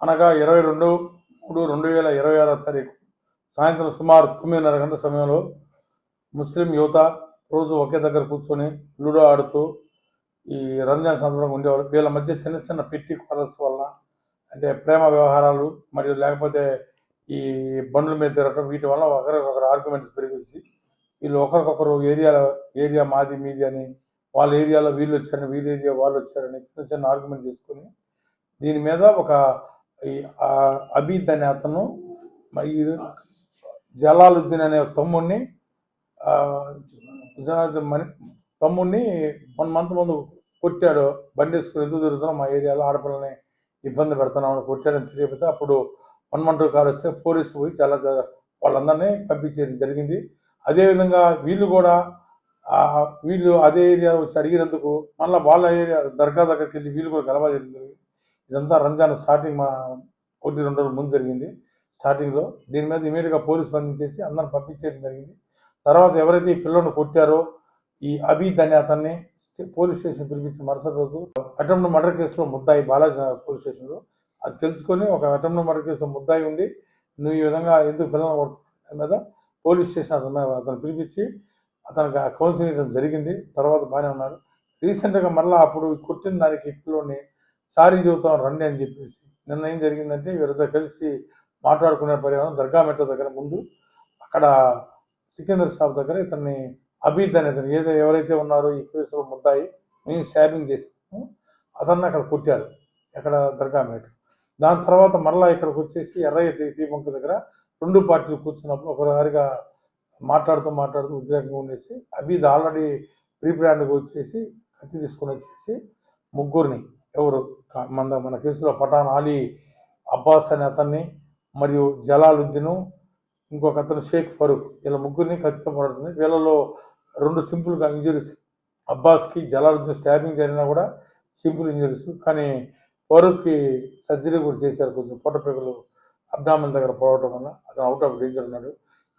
అనగా 22/3/2026 సాయంత్రం సుమారు 9:30 గంటల సమయంలో ముస్లిం యువత రోజు ఒకే దగ్గర కూర్చొని లూడో ఆడుతూ ఈ రంజాన్ సందర్భంగా ఉండేవారు. వీళ్ళ మధ్య చిన్న చిన్న పెట్టి క్వారల్స్ వల్ల, అంటే ప్రేమ వ్యవహారాలు మరియు లేకపోతే ఈ బండ్ల మీద తిరగటం, వీటి వల్ల ఒకరికొకరు ఆర్గ్యుమెంట్స్ పెరిగేసి వీళ్ళు ఒకరికొకరు ఏరియా మాది మీది అని, వాళ్ళ ఏరియాలో వీళ్ళు వచ్చారని, వీళ్ళ ఏరియా వాళ్ళు వచ్చారని చిన్న చిన్న ఆర్గ్యుమెంట్ చేసుకుని దీని మీద ఒక ఈ అబీద్ అనే అతను ఈ జలాలుద్దీన్ అనే తమ్ముడిని తమ్ముడిని 1 మంత్ ముందు కొట్టాడు. బండి వేసుకుని ఎందుకు తిరుగుతున్నాం, మా ఏరియాలో ఆడపిల్లని ఇబ్బంది పెడుతున్నామని కొట్టాడని తెలియకపోతే అప్పుడు 112 కార్ వస్తే పోలీసు పోయి చాలా వాళ్ళందరినీ పంపించేయడం జరిగింది. అదేవిధంగా వీళ్ళు అదే ఏరియా వచ్చి అడిగినందుకు మళ్ళీ వాళ్ళ ఏరియా దర్గా దగ్గరికి వెళ్ళి వీళ్ళు కూడా గలబా జరిగింది. ఇదంతా రంజాన్ స్టార్టింగ్ 1-2 రోజుల ముందు జరిగింది. స్టార్టింగ్లో దీని మీద ఇమీడియట్గా పోలీసు బంధించేసి అందరిని పంపించేయడం జరిగింది. తర్వాత ఎవరైతే ఈ పిల్లలను కొట్టారో ఈ అబీద్ అనే అతన్ని పోలీస్ స్టేషన్ పిలిపించి మరుసటి రోజు అటెంప్ట్ మర్డర్ కేసులో ముద్దాయి బాలాజీ పోలీస్ స్టేషన్లో అది తెలుసుకొని ఒక అటెంప్ట్ మర్డర్ కేసులో ముద్దాయి ఉండి నువ్వు ఈ విధంగా ఎందుకు పిల్లలను కొడుతున్నా మీద పోలీస్ స్టేషన్ అతను పిలిపించి అతనికి కౌన్సిలింగ్ ఇవ్వడం జరిగింది. తర్వాత బాగానే ఉన్నారు. రీసెంట్గా మళ్ళీ అప్పుడు కొట్టిన దానికి పిల్లోని సారీ చెబుతాం రండి అని చెప్పేసి నిన్న ఏం జరిగిందంటే వీరితో కలిసి మాట్లాడుకునే పరిహారం దర్గా మెట్రో దగ్గర ముందు అక్కడ సికిందర్ షాప్ దగ్గర ఇతన్ని అబీద్ అనే అతను ఎవరైతే ఉన్నారో ఈ కేసులో ముద్దాయి మేము స్టాబింగ్ చేస్తాము అతన్ని అక్కడ కొట్టారు ఎక్కడ దర్గా మెట్రో. దాని తర్వాత మళ్ళీ ఇక్కడికి వచ్చేసి ఎర్రయ్య టీ బంక్ దగ్గర 2 పార్టీలు కూర్చున్నప్పుడు ఒకసారిగా మాట్లాడుతూ ఉద్రేకంగా ఉండేసి అబీద్ ఆల్రెడీ ప్రీప్లాన్డ్గా వచ్చేసి కత్తి తీసుకొని వచ్చేసి ముగ్గురిని మన కేసులో పఠాన్ అలీ అబ్బాస్ అనే అతన్ని మరియు జలాలుద్దీను ఇంకొక అతను షేక్ ఫరూక్ వీళ్ళ ముగ్గురిని కత్తితో పడుతుంది. వీళ్ళలో 2 సింపుల్గా ఇంజరీస్, అబ్బాస్కి జలాలుద్దీన్ స్టాబింగ్ జరిగినా కూడా సింపుల్ ఇంజరీస్, కానీ ఫరూక్కి సర్జరీ కూడా చేశారు. కొంచెం పొట్టపెగలు అబ్డామిన్ దగ్గర పోవడం వల్ల అతను అవుట్ ఆఫ్ డేంజర్ ఉన్నాడు.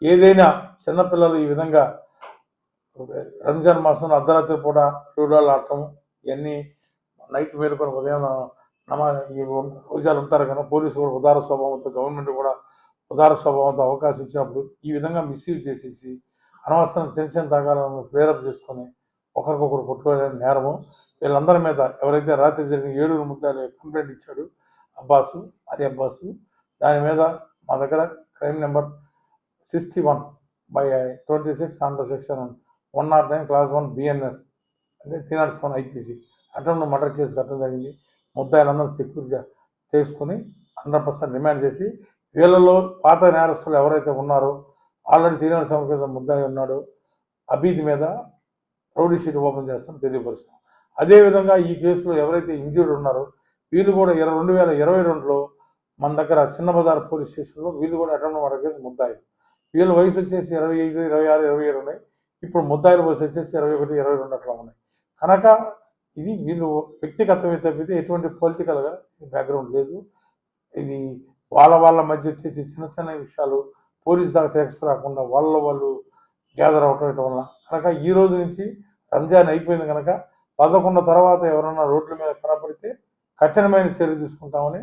ఏదైనా చిన్నపిల్లలు ఈ విధంగా రంజాన్ మాసంలో అర్ధరాత్రి పూట లూడోలు ఆడటం ఇవన్నీ నైట్ మేలుకొని ఉదయం ఈ రోజాలు ఉంటారు కదా, పోలీసు కూడా ఉదార స్వభావంతో, గవర్నమెంట్ కూడా ఉదార స్వభావంతో అవకాశం ఇచ్చినప్పుడు ఈ విధంగా మిస్యూజ్ చేసేసి అనవసరం చిన్న తాగాలను ప్రేరప్ చేసుకొని ఒకరికొకరు కొట్టుకోవడానికి నేరము. వీళ్ళందరి మీద ఎవరైతే రాత్రి జరిగిన 7 ముద్దాలు కంప్లైంట్ ఇచ్చాడు అబ్బాసు, దాని మీద మా దగ్గర crime number 61/26 under section 109 class 1 BNS అంటే 301 IPC అటెంప్ట్ మర్డర్ కేసు కట్టడం జరిగింది. ముద్దాయిలందరూ సెక్యూర్గా చేసుకుని 100% రిమాండ్ చేసి వీళ్ళలో పాత నేరస్తులు ఎవరైతే ఉన్నారో ఆల్రెడీ 300 కింద ముద్దాయి ఉన్నాడు అబీద్ మీద రౌడీ షీట్ ఓపెన్ చేస్తాం తెలియపరుస్తాం. అదేవిధంగా ఈ కేసులో ఎవరైతే ఇంజ్యూర్డ్ ఉన్నారో వీళ్ళు కూడా 2022లో మన దగ్గర చిన్న బజార్ పోలీస్ స్టేషన్లో వీళ్ళు కూడా అటెంప్ట్ మర్డర్ కేసు ముద్దాయి. వీళ్ళ వయసు వచ్చేసి 25, 26, 27 ఉన్నాయి. ఇప్పుడు ముద్దాయిల వయసు వచ్చేసి 21, 22 అట్లా ఉన్నాయి. కనుక ఇది వీళ్ళు వ్యక్తిగతమే తప్పితే ఎటువంటి పొలిటికల్గా బ్యాక్గ్రౌండ్ లేదు. ఇది వాళ్ళ మధ్య వచ్చేసి చిన్న విషయాలు పోలీస్ దాకా తీసుకురాకుండా వాళ్ళు గ్యాదర్ అవటం వల్ల కనుక ఈ రోజు నుంచి రంజాన్ అయిపోయింది కనుక 11 తర్వాత ఎవరన్నా రోడ్ల మీద కనపడితే కఠినమైన చర్య తీసుకుంటామని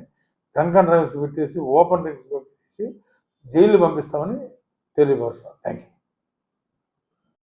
డ్రంక్ అండ్ డ్రైవ్స్ పెట్టేసి ఓపెన్ డ్రింక్స్ పెట్టేసి జైలు పంపిస్తామని తెలియపరుస్తాం. Thank you.